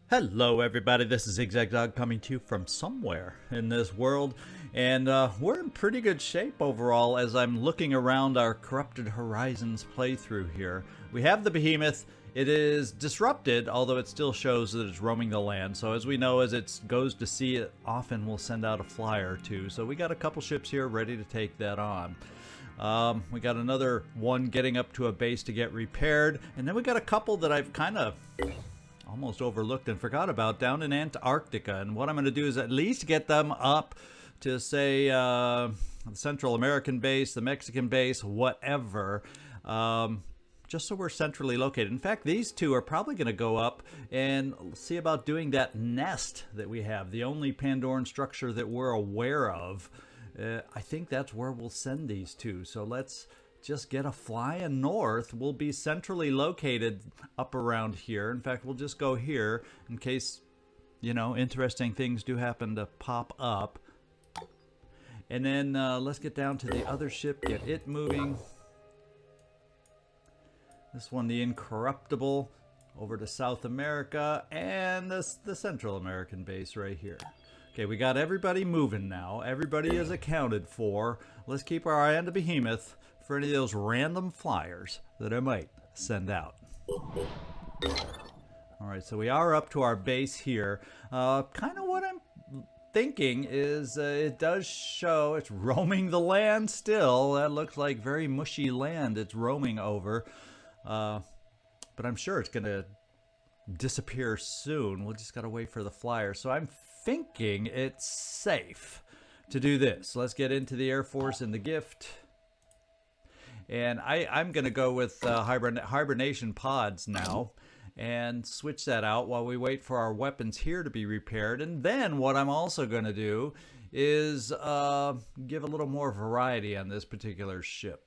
Hello everybody, this is Zigzag Dog coming to you from somewhere in this world, and we're in pretty good shape overall as I'm looking around our Corrupted Horizons playthrough here. We have the behemoth. It is disrupted, although it still shows that it's roaming the land, so as we know, as it goes to sea, it often will send out a flyer or two, so we got a couple ships here ready to take that on. We got another one getting up to a base to get repaired, and then we got a couple that I've kind of almost overlooked and forgot about down in Antarctica. And what I'm going to do is at least get them up to, say, the Central American base, the Mexican base, whatever, just so we're centrally located. In fact, these two are probably going to go up and see about doing that nest that we have, the only Pandoran structure that we're aware of. I think that's where we'll send these two. So let's just get a flying north. We'll be centrally located up around here. In fact, we'll just go here in case, you know, interesting things do happen to pop up. And then let's get down to the other ship, get it moving. This one, the Incorruptible, over to South America, and the Central American base right here. Okay, we got everybody moving now. Everybody is accounted for. Let's keep our eye on the behemoth for any of those random flyers that I might send out. Alright, so we are up to our base here. Kind of what I'm thinking is it does show it's roaming the land still. That looks like very mushy land it's roaming over. But I'm sure it's going to disappear soon. We'll just got to wait for the flyer. So I'm thinking it's safe to do this. Let's get into the Air Force and the gift. And I'm going to go with hibernation pods now and switch that out while we wait for our weapons here to be repaired. And then what I'm also going to do is give a little more variety on this particular ship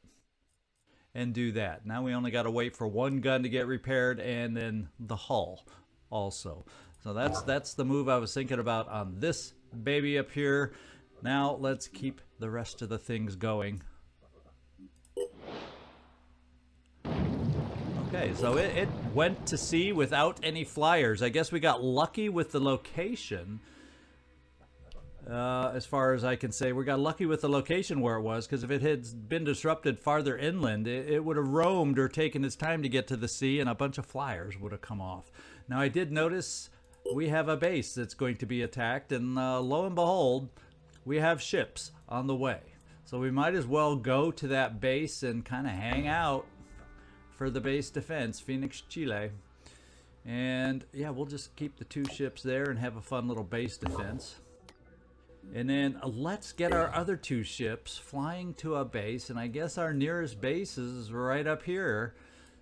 and do that. Now we only got to wait for one gun to get repaired and then the hull also. So that's the move I was thinking about on this baby up here. Now let's keep the rest of the things going. Okay, so it went to sea without any flyers. I guess we got lucky with the location. As far as I can say, we got lucky with the location where it was, because if it had been disrupted farther inland, it would have roamed or taken its time to get to the sea, and a bunch of flyers would have come off. Now, I did notice we have a base that's going to be attacked, and lo and behold, we have ships on the way. So we might as well go to that base and kind of hang out for the base defense, Phoenix, Chile. And yeah, we'll just keep the two ships there and have a fun little base defense. And then let's get our other two ships flying to a base, and I guess our nearest base is right up here,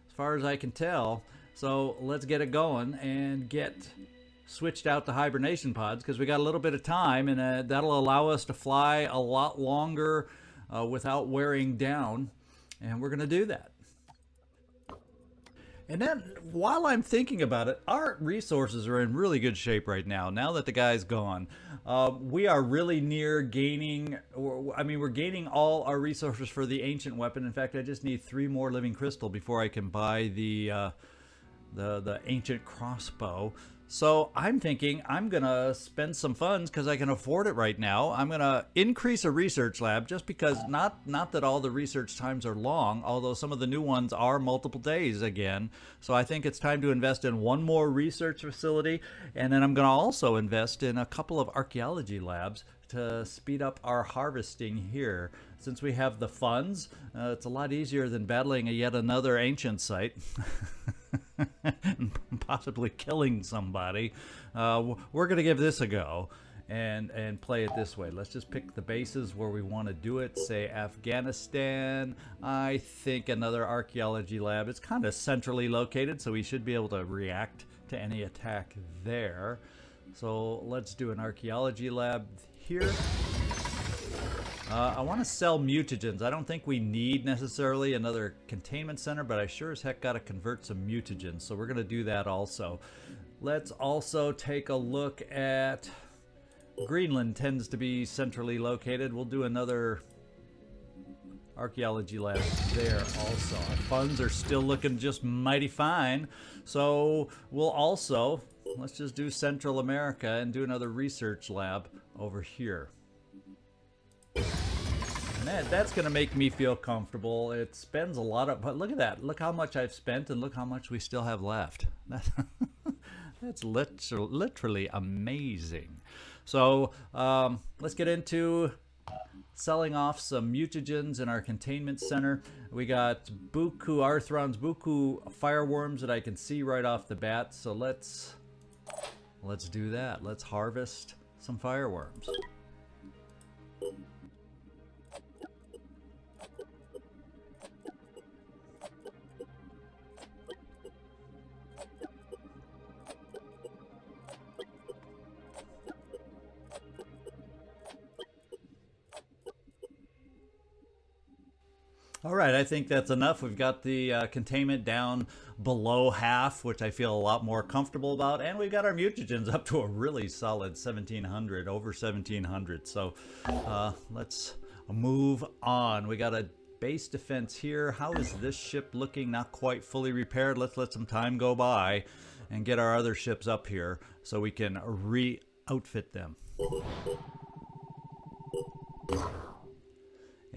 as far as I can tell. So let's get it going and get switched out to hibernation pods, because we got a little bit of time, and that'll allow us to fly a lot longer without wearing down, and we're going to do that. And then, while I'm thinking about it, our resources are in really good shape right now. Now that the guy's gone, we are really near gaining. I mean, we're gaining all our resources for the ancient weapon. In fact, I just need 3 more living crystal before I can buy the ancient crossbow. So I'm thinking I'm gonna spend some funds because I can afford it right now. I'm gonna increase a research lab, just because not that all the research times are long, although some of the new ones are multiple days again. So I think it's time to invest in one more research facility, and then I'm gonna also invest in a couple of archaeology labs to speed up our harvesting here. Since we have the funds, it's a lot easier than battling yet another ancient site. And possibly killing somebody. We're going to give this a go and play it this way. Let's just pick the bases where we want to do it. Say Afghanistan. I think another archaeology lab. It's kind of centrally located, so we should be able to react to any attack there. So let's do an archaeology lab here. I want to sell mutagens. I don't think we need necessarily another containment center, but I sure as heck got to convert some mutagens, so we're going to do that also. Let's also take a look at Greenland. Tends to be centrally located. We'll do another archaeology lab there also. Our funds are still looking just mighty fine, so we'll also let's just do Central America and do another research lab over here. And that's going to make me feel comfortable. It spends a lot of... But look at that. Look how much I've spent and look how much we still have left. That's literally amazing. So let's get into selling off some mutagens in our containment center. We got Buku Arthron's Buku fireworms that I can see right off the bat. So let's do that. Let's harvest some fireworms. All right, I think that's enough. We've got the containment down below half, which I feel a lot more comfortable about. And we've got our mutagens up to a really solid 1,700, over 1,700. So let's move on. We got a base defense here. How is this ship looking? Not quite fully repaired. Let's let some time go by and get our other ships up here so we can re-outfit them.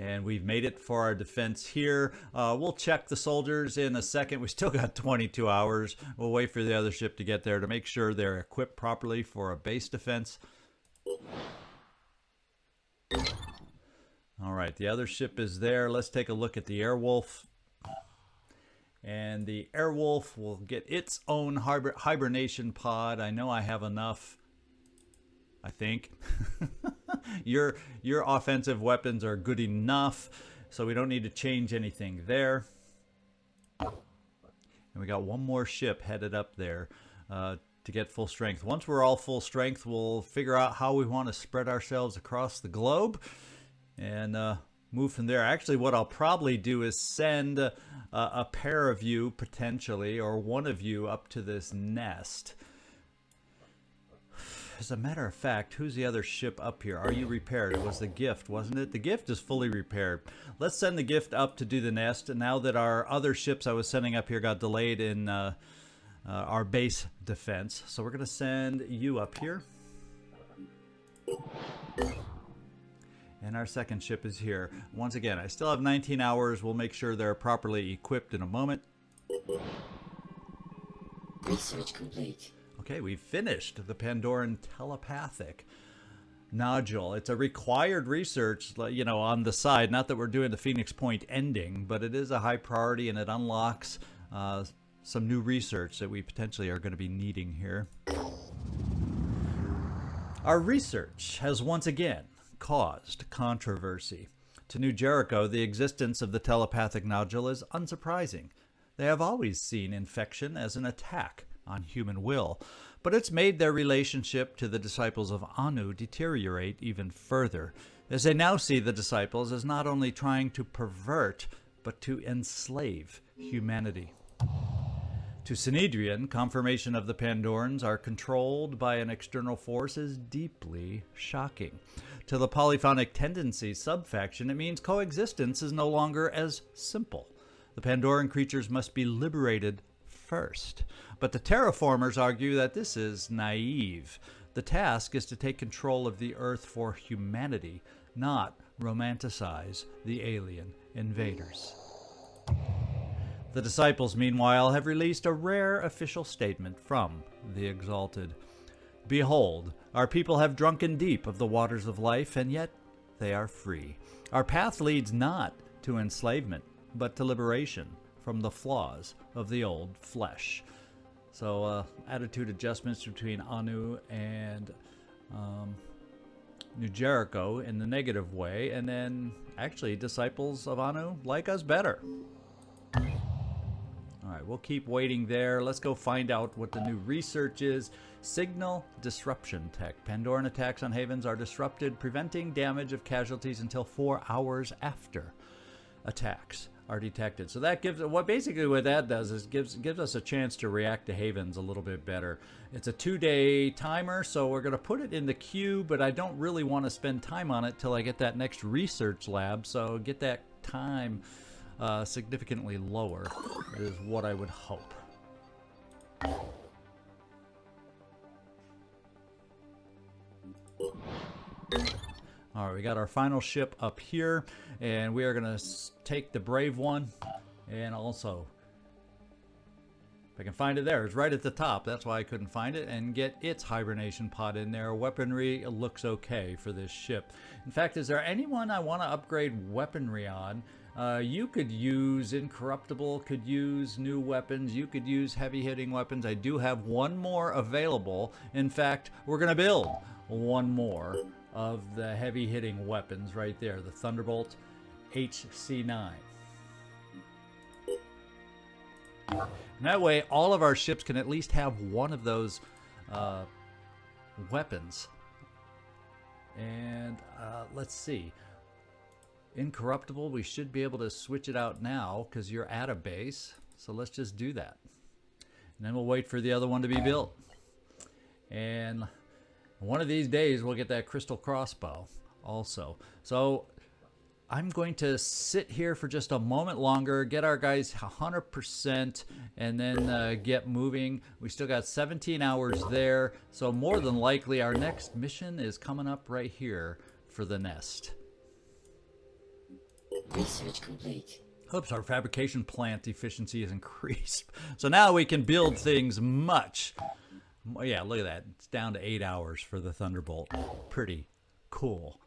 And we've made it for our defense here. We'll check the soldiers in a second. We still got 22 hours. We'll wait for the other ship to get there to make sure they're equipped properly for a base defense. All right, the other ship is there. Let's take a look at the Airwolf. And the Airwolf will get its own hibernation pod. I know I have enough, I think. Your offensive weapons are good enough, so we don't need to change anything there. And we got one more ship headed up there to get full strength. Once we're all full strength, we'll figure out how we want to spread ourselves across the globe and move from there. Actually, what I'll probably do is send a pair of you, potentially, or one of you up to this nest. As a matter of fact, who's the other ship up here? Are you repaired? It was the Gift, wasn't it? The Gift is fully repaired. Let's send the Gift up to do the nest. And now that our other ships I was sending up here got delayed in our base defense. So we're going to send you up here. And our second ship is here. Once again, I still have 19 hours. We'll make sure they're properly equipped in a moment. Research complete. Okay, we've finished the Pandoran telepathic nodule. It's a required research, you know, on the side. Not that we're doing the Phoenix Point ending, but it is a high priority and it unlocks some new research that we potentially are going to be needing here. Our research has once again caused controversy. To New Jericho, the existence of the telepathic nodule is unsurprising. They have always seen infection as an attack on human will, but it's made their relationship to the disciples of Anu deteriorate even further, as they now see the disciples as not only trying to pervert, but to enslave humanity. To Synedrian, confirmation of the Pandorans are controlled by an external force is deeply shocking. To the polyphonic tendency subfaction, it means coexistence is no longer as simple. The Pandoran creatures must be liberated first. But the terraformers argue that this is naive. The task is to take control of the Earth for humanity, not romanticize the alien invaders. The disciples, meanwhile, have released a rare official statement from the Exalted. Behold, our people have drunken deep of the waters of life, and yet they are free. Our path leads not to enslavement, but to liberation from the flaws of the old flesh. So attitude adjustments between Anu and New Jericho in the negative way, and then actually disciples of Anu like us better. All right, we'll keep waiting there. Let's go find out what the new research is. Signal disruption tech. Pandoran attacks on havens are disrupted, preventing damage of casualties until 4 hours after attacks are detected. So that gives what that does is gives us a chance to react to havens a little bit better. It's a 2-day timer, so we're going to put it in the queue, but I don't really want to spend time on it till I get that next research lab. So get that time significantly lower is what I would hope. All right, we got our final ship up here, and we are going to take the Brave one, and also, if I can find it there, it's right at the top. That's why I couldn't find it, and get its hibernation pod in there. Weaponry looks okay for this ship. In fact, is there anyone I want to upgrade weaponry on? You could use Incorruptible, could use new weapons, you could use heavy-hitting weapons. I do have one more available. In fact, we're going to build one more of the heavy-hitting weapons right there, the Thunderbolt HC9. And that way, all of our ships can at least have one of those weapons. And let's see. Incorruptible, we should be able to switch it out now because you're at a base. So let's just do that. And then we'll wait for the other one to be built. And one of these days we'll get that crystal crossbow also. So I'm going to sit here for just a moment longer, get our guys 100%, and then get moving. We still got 17 hours there. So more than likely our next mission is coming up right here for the nest. Research complete. Oops, our fabrication plant efficiency is increased. So now we can build things much. Yeah, look at that. It's down to 8 hours for the Thunderbolt. Pretty cool.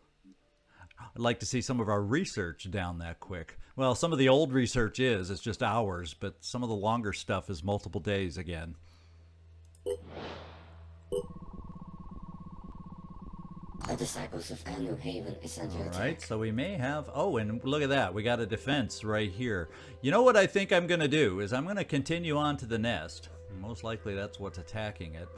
I'd like to see some of our research down that quick. Well, some of the old research it's just hours, but some of the longer stuff is multiple days again. The Disciples of Anu Haven is under attack. Alright, so we may have... Oh, and look at that. We got a defense right here. You know what I think I'm going to do is I'm going to continue on to the nest. Most likely that's what's attacking it.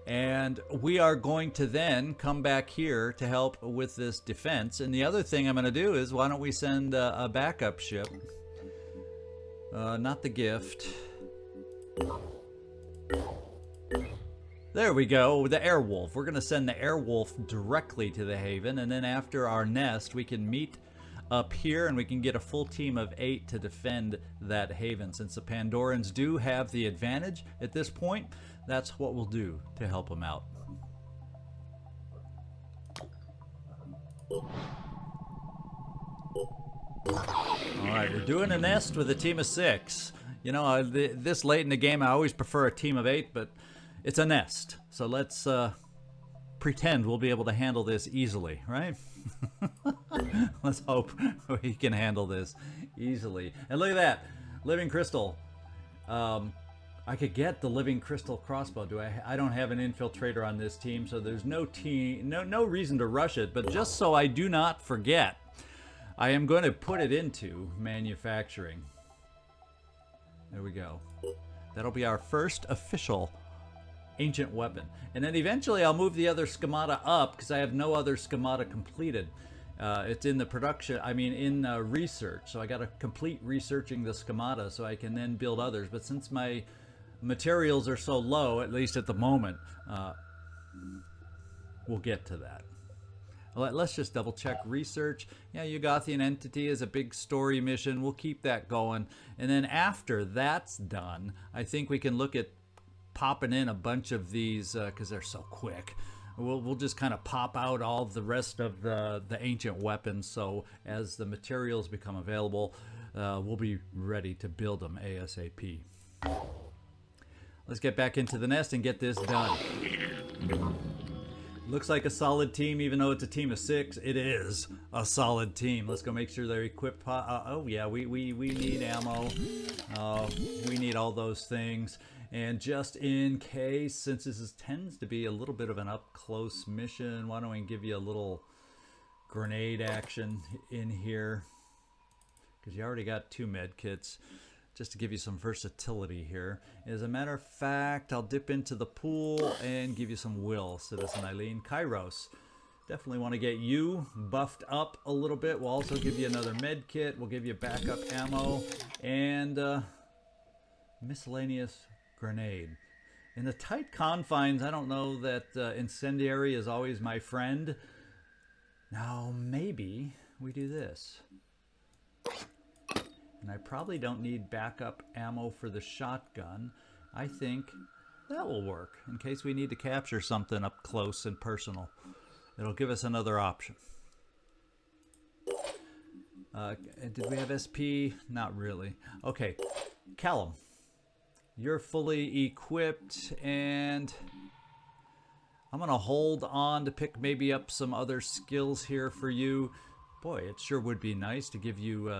And we are going to then come back here to help with this defense. And the other thing I'm going to do is why don't we send a backup ship? Not the gift. There we go, the Airwolf. We're going to send the Airwolf directly to the Haven, and then after our nest, we can meet up here, and we can get a full team of 8 to defend that Haven. Since the Pandorans do have the advantage at this point, that's what we'll do to help them out. Alright, we're doing a nest with a team of 6. You know, this late in the game, I always prefer a team of 8, but it's a nest, so let's pretend we'll be able to handle this easily, right? Let's hope we can handle this easily. And look at that, living crystal. I could get the living crystal crossbow. I don't have an infiltrator on this team, so there's no reason to rush it. But just so I do not forget, I am going to put it into manufacturing. There we go. That'll be our first official ancient weapon, and then eventually I'll move the other schemata up because I have no other schemata completed. It's in the production, in research, so I got to complete researching the schemata so I can then build others. But since my materials are so low, at least at the moment, we'll get to that. Let's just double check research. Yeah, Yugothian entity is a big story mission. We'll keep that going, and then after that's done, I think we can look at popping in a bunch of these because they're so quick. We'll just kind of pop out all of the rest of the ancient weapons, so as the materials become available, we'll be ready to build them ASAP. Let's get back into the nest and get this done. Looks like a solid team, even though it's a team of 6. It is a solid team. Let's go make sure they're equipped. Oh yeah, we need ammo. We need all those things. And just in case, since this tends to be a little bit of an up-close mission, why don't we give you a little grenade action in here? Because you already got 2 med kits, just to give you some versatility here. As a matter of fact, I'll dip into the pool and give you some will, Citizen Eileen. Kairos, definitely want to get you buffed up a little bit. We'll also give you another med kit. We'll give you backup ammo and miscellaneous grenade. In the tight confines, I don't know that incendiary is always my friend. Now maybe we do this. And I probably don't need backup ammo for the shotgun. I think that will work in case we need to capture something up close and personal. It'll give us another option. Did we have SP? Not really. Okay, Callum, you're fully equipped, and I'm gonna hold on to pick maybe up some other skills here for you. Boy, it sure would be nice to give you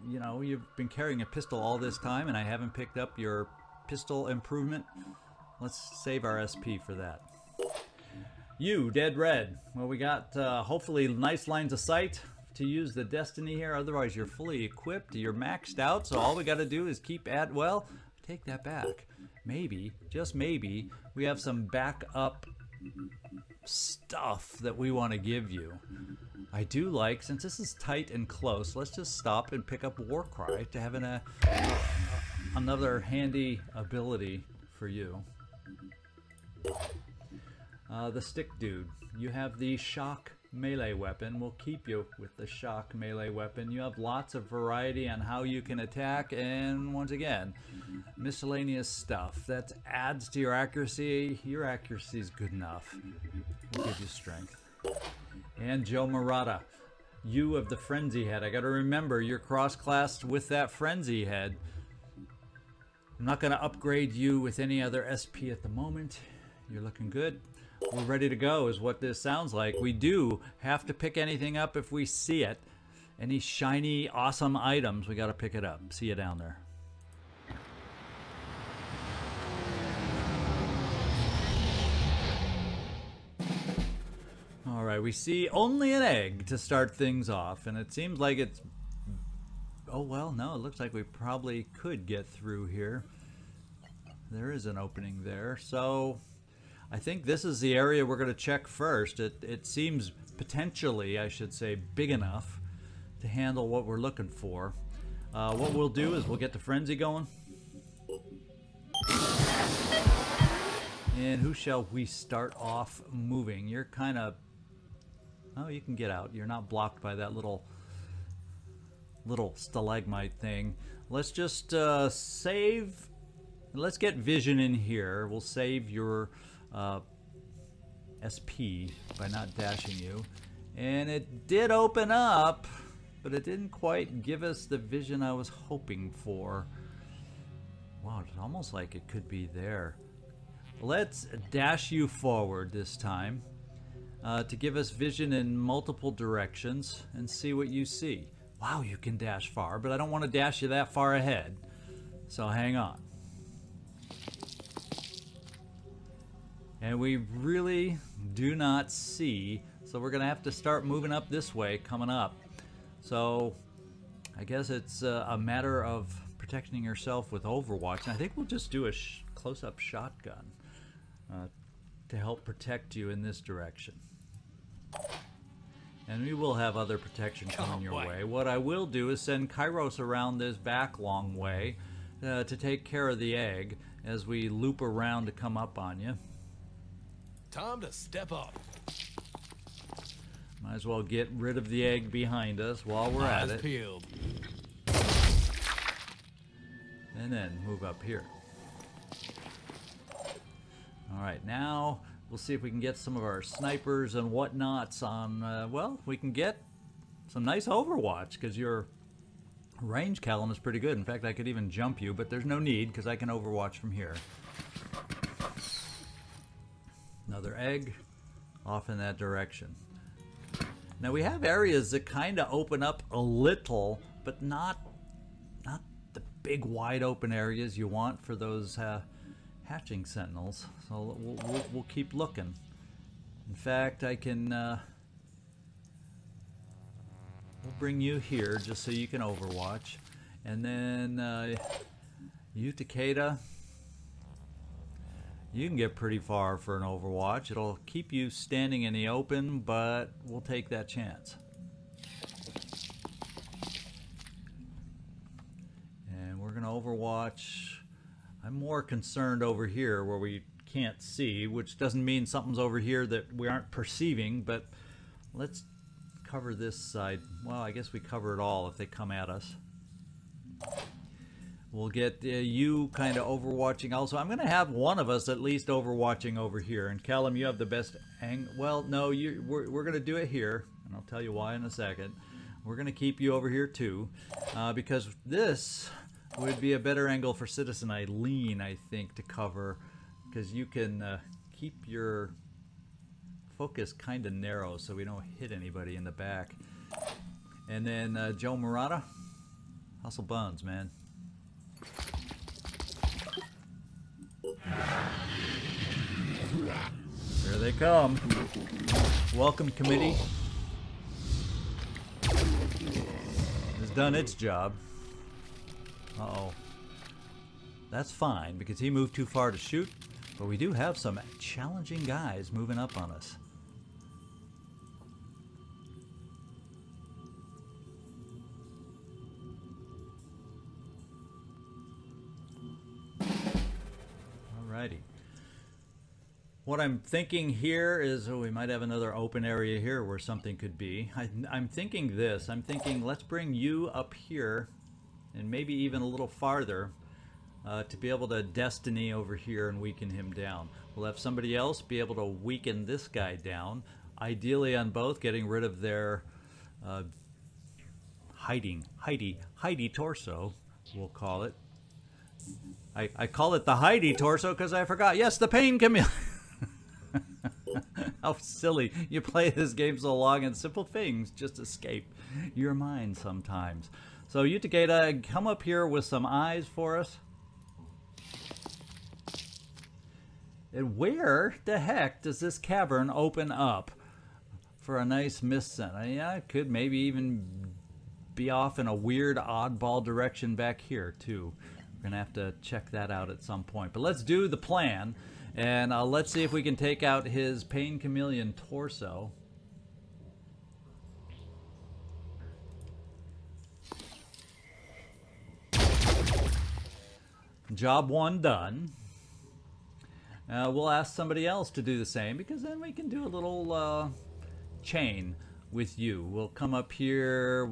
you know, you've been carrying a pistol all this time and I haven't picked up your pistol improvement. Let's save our SP for that. You, Dead Red. Well, we got hopefully nice lines of sight to use the Destiny here. Otherwise, you're fully equipped. You're maxed out, so all we got to do is keep at, well, take that back. Maybe, just maybe, we have some backup stuff that we want to give you. I do like, since this is tight and close, let's just stop and pick up Warcry to have another handy ability for you. The stick dude, you have the shock melee weapon. We'll keep you with the shock melee weapon. You have lots of variety on how you can attack, and once again, miscellaneous stuff that adds to your accuracy. Your accuracy is good enough. We'll give you strength. And Joe Murata, you have the frenzy head. I gotta remember, you're cross-classed with that frenzy head. I'm not gonna upgrade you with any other SP at the moment. You're looking good. We're ready to go is what this sounds like. We do have to pick anything up if we see it. Any shiny, awesome items, we gotta pick it up. See you down there. Alright, we see only an egg to start things off, and it seems like it's... Oh, well, no, it looks like we probably could get through here. There is an opening there, so... I think this is the area we're going to check first. It seems potentially, I should say, big enough to handle what we're looking for. What we'll do is we'll get the frenzy going. And who shall we start off moving? You're kind of... Oh, you can get out. You're not blocked by that little stalagmite thing. Let's just save... Let's get vision in here. We'll save your... SP by not dashing you, and it did open up, but it didn't quite give us the vision I was hoping for. Wow, it's almost like it could be there. Let's dash you forward this time to give us vision in multiple directions and see what you see. Wow, you can dash far, but I don't want to dash you that far ahead, so hang on. And we really do not see, so we're going to have to start moving up this way coming up. So I guess it's a matter of protecting yourself with Overwatch. And I think we'll just do a close-up shotgun to help protect you in this direction. And we will have other protection coming your way. What I will do is send Kairos around this back long way to take care of the egg as we loop around to come up on you. Time to step up. Might as well get rid of the egg behind us while we're at it. Peeled. And then move up here. Alright, now we'll see if we can get some of our snipers and whatnots on, well, we can get some nice Overwatch, because your range, Callum, is pretty good. In fact, I could even jump you, but there's no need, because I can Overwatch from here. Another egg off in that direction. Now we have areas that kind of open up a little, but not the big wide open areas you want for those hatching sentinels. So we'll keep looking. In fact, I can we'll bring you here just so you can Overwatch, and then you, Takeda. You can get pretty far for an Overwatch. It'll keep you standing in the open, but we'll take that chance. And we're going to Overwatch. I'm more concerned over here where we can't see, which doesn't mean something's over here that we aren't perceiving, but let's cover this side. Well, I guess we cover it all if they come at us. We'll get you kind of overwatching also. I'm going to have one of us at least overwatching over here. And Callum, you have the best angle. Well, no, we're going to do it here. And I'll tell you why in a second. we're going to keep you over here too, because this would be a better angle for Citizen Eileen, I think, to cover, because you can keep your focus kind of narrow so we don't hit anybody in the back. And then Joe Murata, hustle buns, man. Here they come. Welcome committee has done its job. Uh-oh. That's fine because he moved too far to shoot, but we do have some challenging guys moving up on us. Alrighty. What I'm thinking here is, we might have another open area here where something could be. I'm thinking this. I'm thinking let's bring you up here and maybe even a little farther to be able to destiny over here and weaken him down. We'll have somebody else be able to weaken this guy down, ideally on both, getting rid of their Heidi torso, we'll call it. I call it the Heidi torso because I forgot. Yes, the pain chameleon. How silly. You play this game so long and simple things just escape your mind sometimes. So you, Takeda, come up here with some eyes for us. And where the heck does this cavern open up for a nice mist scent? Yeah, it could maybe even be off in a weird oddball direction back here too. We're gonna have to check that out at some point. But let's do the plan, and let's see if we can take out his pain chameleon torso. Job one done. We'll ask somebody else to do the same, because then we can do a little chain with you. We'll come up here,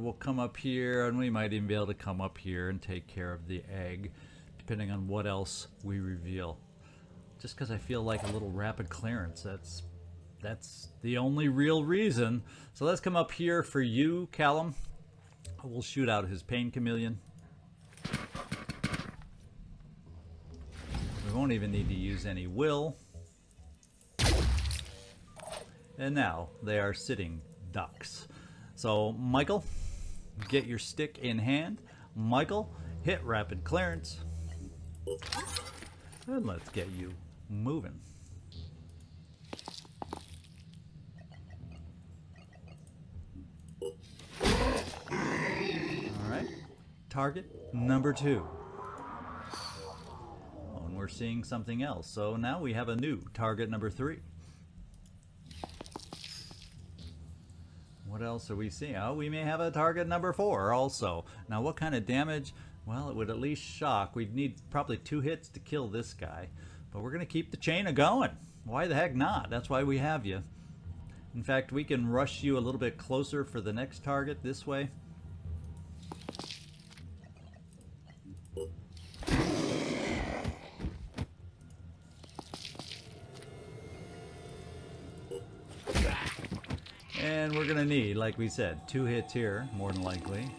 and we might even be able to come up here and take care of the egg, depending on what else we reveal. Just because I feel like a little rapid clearance, that's the only real reason. So let's come up here for you, Callum. We'll shoot out his pain chameleon. We won't even need to use any will. And now they are sitting ducks. So Michael, get your stick in hand. Michael, hit rapid clearance. And let's get you moving. Alright, target number 2. Oh, and we're seeing something else. So now we have a new target number 3. What else are we seeing? Oh, we may have a target number 4 also. Now what kind of damage? Well, it would at least shock. We'd need probably 2 hits to kill this guy. But we're going to keep the chain a-going. Why the heck not? That's why we have you. In fact, we can rush you a little bit closer for the next target this way. And we're going to need, like we said, 2 hits here, more than likely.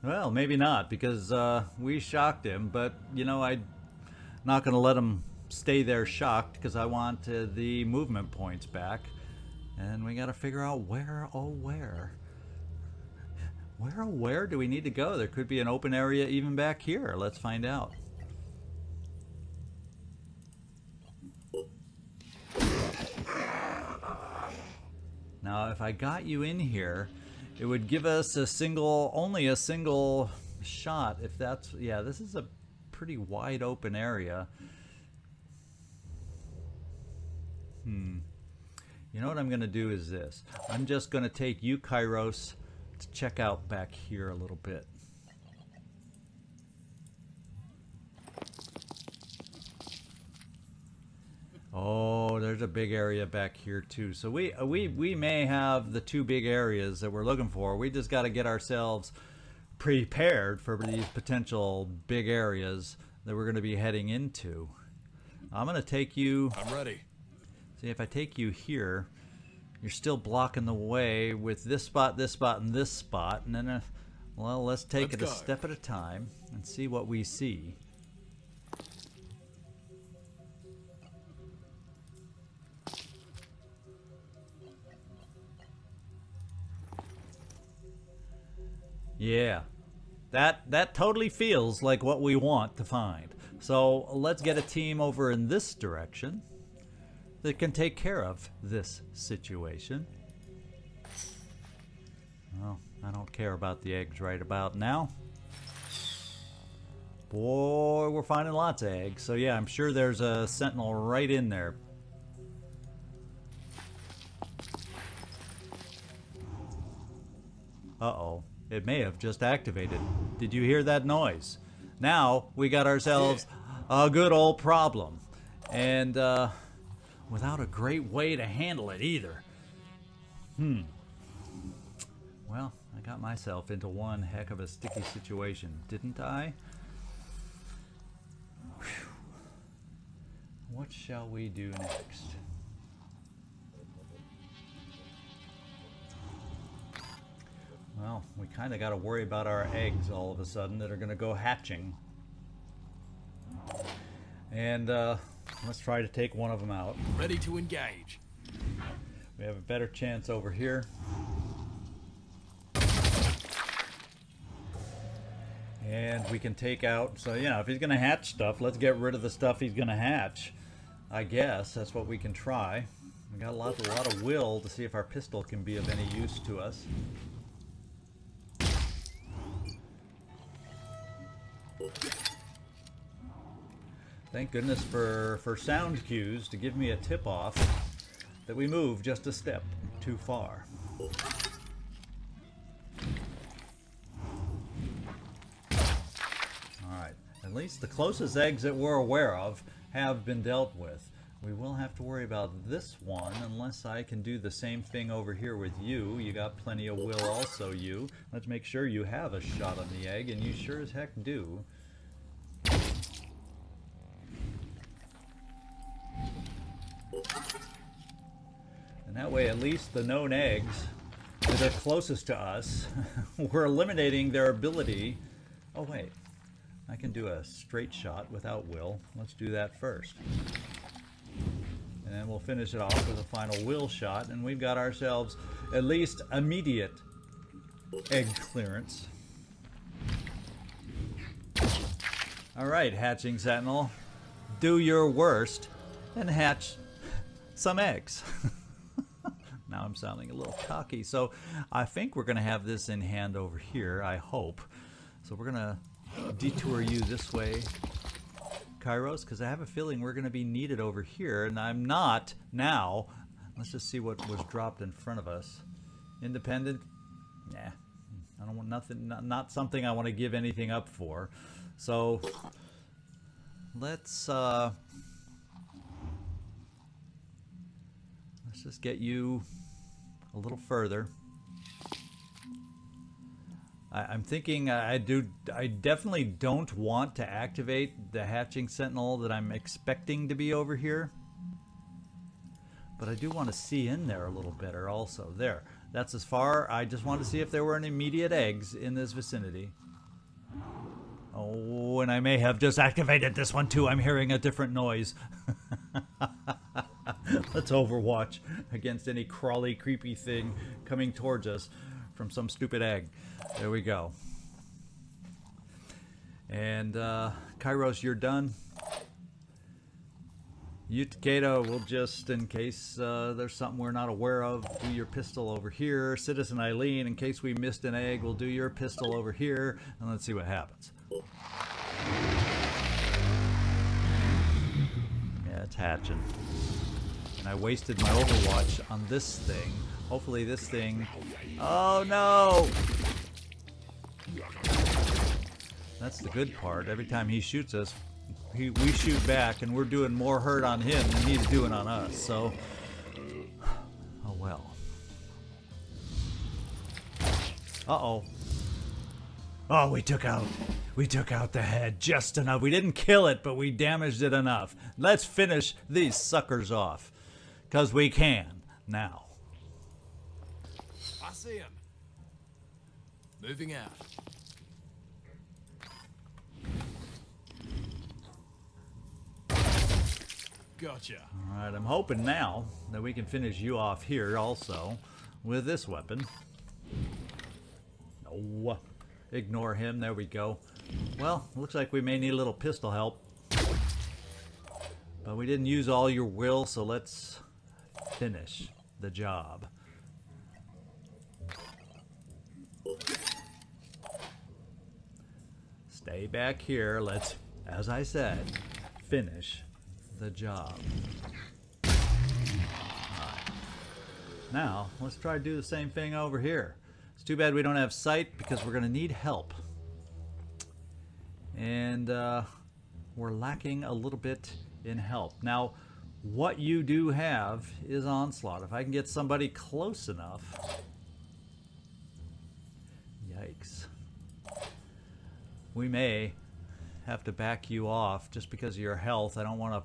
Well, maybe not, because we shocked him, but, you know, I'm not going to let him stay there shocked, because I want the movement points back. And we got to figure out where, oh where. Where, oh where do we need to go? There could be an open area even back here. Let's find out. Now, if I got you in here, it would give us only a single shot. If that's, yeah, this is a pretty wide open area. You know what I'm going to do is this. I'm just going to take you, Kairos, to check out back here a little bit. Oh, there's a big area back here too. So we may have the 2 big areas that we're looking for. We just got to get ourselves prepared for these potential big areas that we're going to be heading into. I'm going to take you. I'm ready. See, if I take you here, you're still blocking the way with this spot, and this spot. And then, well, let's take it a step at a time and see what we see. Yeah, that totally feels like what we want to find. So let's get a team over in this direction that can take care of this situation. Well, I don't care about the eggs right about now. Boy, we're finding lots of eggs. So yeah, I'm sure there's a sentinel right in there. Uh-oh. It may have just activated. Did you hear that noise? Now we got ourselves a good old problem. And without a great way to handle it either. Well, I got myself into one heck of a sticky situation, didn't I? Whew. What shall we do next? Well, we kind of got to worry about our eggs all of a sudden that are going to go hatching. And let's try to take one of them out. Ready to engage. We have a better chance over here. And we can take out, so yeah, if he's going to hatch stuff, let's get rid of the stuff he's going to hatch. I guess that's what we can try. We got a lot of will to see if our pistol can be of any use to us. Thank goodness for sound cues to give me a tip off that we move just a step too far. Alright, at least the closest eggs that we're aware of have been dealt with. We will have to worry about this one unless I can do the same thing over here with you. You got plenty of will also, you. Let's make sure you have a shot on the egg, and you sure as heck do. And that way, at least the known eggs that are closest to us, we're eliminating their ability. Oh wait, I can do a straight shot without will. Let's do that first. And then we'll finish it off with a final will shot, and we've got ourselves at least immediate egg clearance. Alright, hatching sentinel, do your worst and hatch some eggs. Now I'm sounding a little cocky. So I think we're going to have this in hand over here, I hope. So we're going to detour you this way, Kairos, because I have a feeling we're going to be needed over here, and I'm not now. Let's just see what was dropped in front of us. Independent? Nah. I don't want nothing, not something I want to give anything up for. So let's just get you a little further. I'm thinking I definitely don't want to activate the hatching sentinel that I'm expecting to be over here. But I do want to see in there a little better also. There. That's as far. I just want to see if there were any immediate eggs in this vicinity. Oh, and I may have just activated this one too. I'm hearing a different noise. Let's overwatch against any crawly, creepy thing coming towards us from some stupid egg. There we go. And Kairos, you're done. You, Takedo, will just, in case there's something we're not aware of, do your pistol over here. Citizen Eileen, in case we missed an egg, we'll do your pistol over here, and let's see what happens. Yeah, it's hatching. And I wasted my overwatch on this thing. Hopefully this thing... Oh no! That's the good part. Every time he shoots us, we shoot back, and we're doing more hurt on him than he's doing on us. So, oh well. Uh-oh. Oh, we took out the head just enough. We didn't kill it, but we damaged it enough. Let's finish these suckers off, 'cause we can now. see him. Moving out. Gotcha. Alright, I'm hoping now that we can finish you off here also with this weapon. No. Ignore him. There we go. Well, looks like we may need a little pistol help. But we didn't use all your will, so let's finish the job. Stay back here. Let's, as I said, finish the job. Alright. Now, let's try to do the same thing over here. It's too bad we don't have sight because we're going to need help. And we're lacking a little bit in help. Now, what you do have is onslaught. If I can get somebody close enough. Yikes. We may have to back you off just because of your health. I don't want to.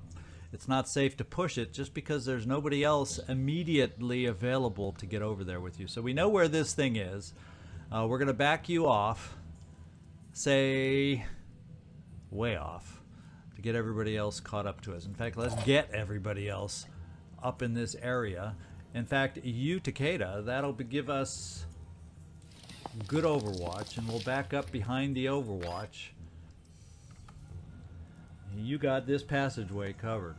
It's not safe to push it just because there's nobody else immediately available to get over there with you. So we know where this thing is. We're going to back you off. Say way off to get everybody else caught up to us. In fact, let's get everybody else up in this area. In fact, you, Takeda, that'll give us good overwatch, and we'll back up behind the overwatch. You got this passageway covered.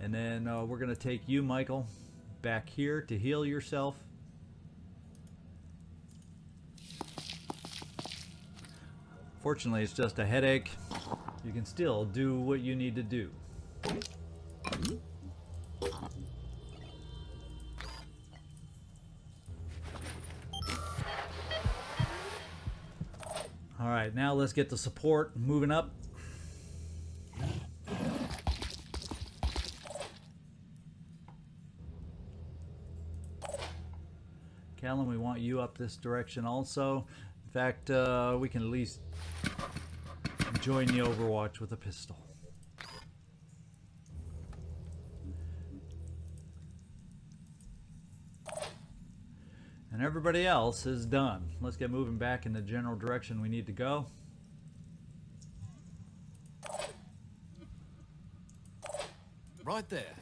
And then we're going to take you, Michael, back here to heal yourself. Fortunately, it's just a headache. You can still do what you need to do. Alright, now let's get the support moving up. Callum, we want you up this direction also. In fact, we can at least join the overwatch with a pistol. And everybody else is done. Let's get moving back in the general direction we need to go. Right there.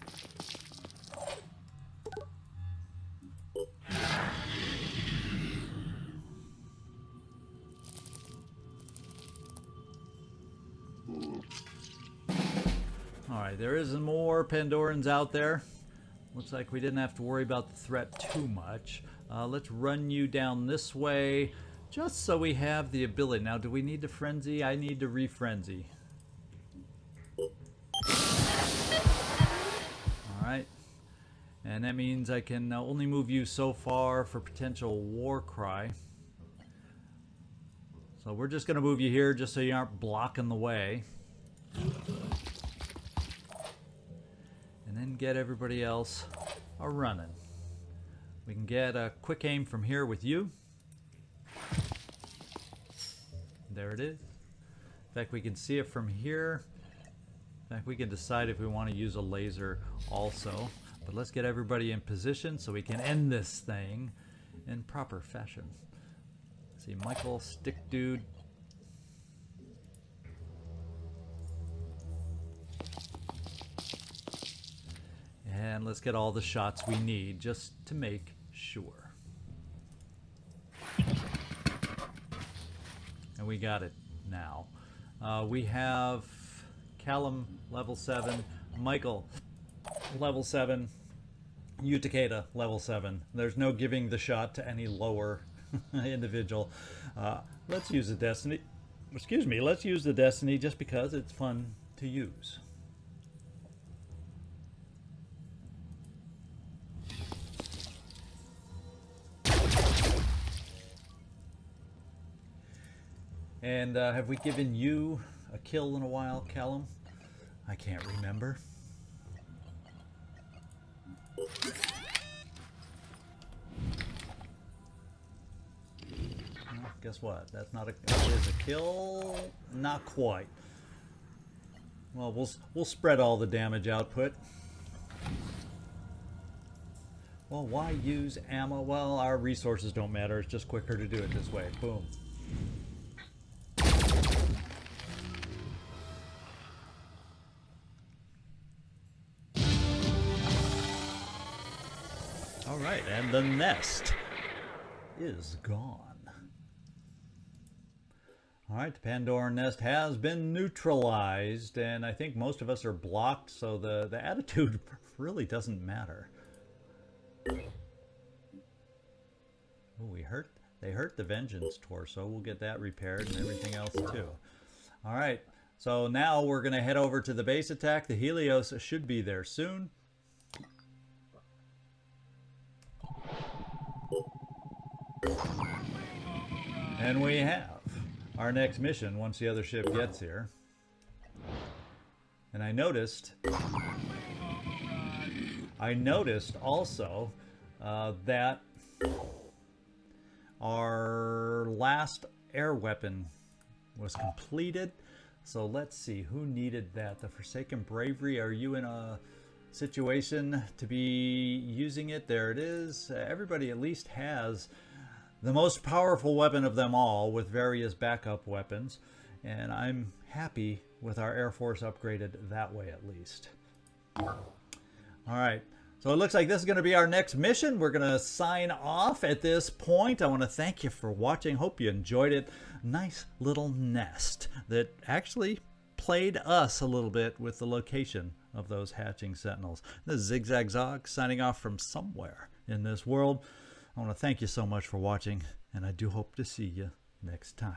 Alright, there is more Pandorans out there. Looks like we didn't have to worry about the threat too much. Let's run you down this way, just so we have the ability. Now, do we need to frenzy? I need to re-frenzy. Alright. And that means I can only move you so far for potential war cry. So we're just going to move you here just so you aren't blocking the way. And then get everybody else a-running. We can get a quick aim from here with you. There it is. In fact, we can see it from here. In fact, we can decide if we want to use a laser also. But let's get everybody in position so we can end this thing in proper fashion. Let's see, Michael, stick dude. And let's get all the shots we need just to make sure. And we got it now. We have Callum level 7, Michael level 7, you Takeda level 7. There's no giving the shot to any lower individual. Let's use the Destiny. Excuse me, let's use the Destiny just because it's fun to use. And have we given you a kill in a while, Callum? I can't remember. Well, guess what? That's not a. That is a kill. Not quite. Well, we'll spread all the damage output. Well, why use ammo? Well, our resources don't matter. It's just quicker to do it this way. Boom. All right, and the nest is gone. All right, the Pandoran Nest has been neutralized, and I think most of us are blocked, so the attitude really doesn't matter. Oh, they hurt the Vengeance torso. We'll get that repaired and everything else too. All right, so now we're going to head over to the base attack. The Helios should be there soon. And we have our next mission once the other ship gets here. And I noticed also that our last air weapon was completed. So let's see, who needed that? The Forsaken Bravery, are you in a situation to be using it? There it is. Everybody at least has the most powerful weapon of them all with various backup weapons. And I'm happy with our Air Force upgraded that way at least. Alright, so it looks like this is going to be our next mission. We're going to sign off at this point. I want to thank you for watching. Hope you enjoyed it. Nice little nest that actually played us a little bit with the location of those hatching Sentinels. This is Zigzag Zog signing off from somewhere in this world. I want to thank you so much for watching, and I do hope to see you next time.